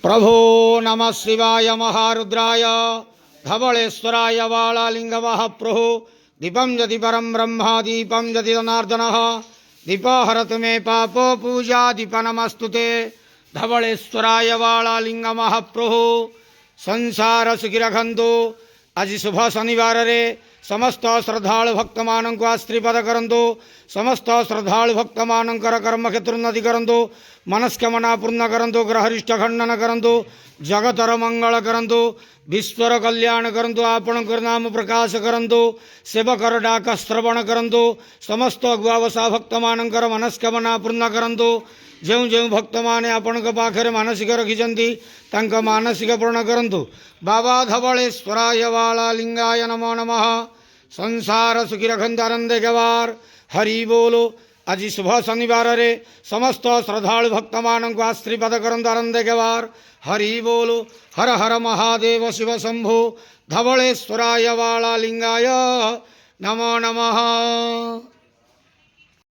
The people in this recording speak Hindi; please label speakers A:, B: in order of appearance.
A: प्रभो नमः शिवाय महारुद्राय धवलेश्वराय वालालिंगमहाप्रभो दीपं यदि परं ब्रह्म दीपं यदि जनार्दनः दीपहरतु मे पापो पूजा दीप नमस्तुते धवलेश्वराय वालालिंगमहाप्रभो संसार सुखी रखंतु। आज शुभ शनिवार रे समस्त श्रद्धालु भक्त मान को आश्रीपद करंतु। समस्त श्रद्धालु भक्त मानकर कर्म क्षेत्र उन्नति करंतु। मनस्कामना पूर्ण करंतु। ग्रहरिष्ठ खंडन करंतु। जगतर मंगल करंतु। विश्वर कल्याण करंतु। आपणकर नाम प्रकाश करंतु। सेवकर डाक श्रवण करंतु। समस्त गुआवसा भक्त मानकर मनस्कामना पूर्ण करंतु। जो जो भक्त माने आपण पाखे मानसिक रखिंट तंक मानसिक पूर्ण करंतु। बाबा धवलेश्वराय वालालिंगाय नमो नमः। संसार सुखी रखंत आनंद गवार हरि बोलो। आज शुभ शनिवार रे समस्त श्रद्धालु भक्त मान को आश्रीपद करंतु आनंद गवार हरि बोलो। हर हर महादेव शिव शंभो धवलेश्वराय वालालिंगाय नमो नमः।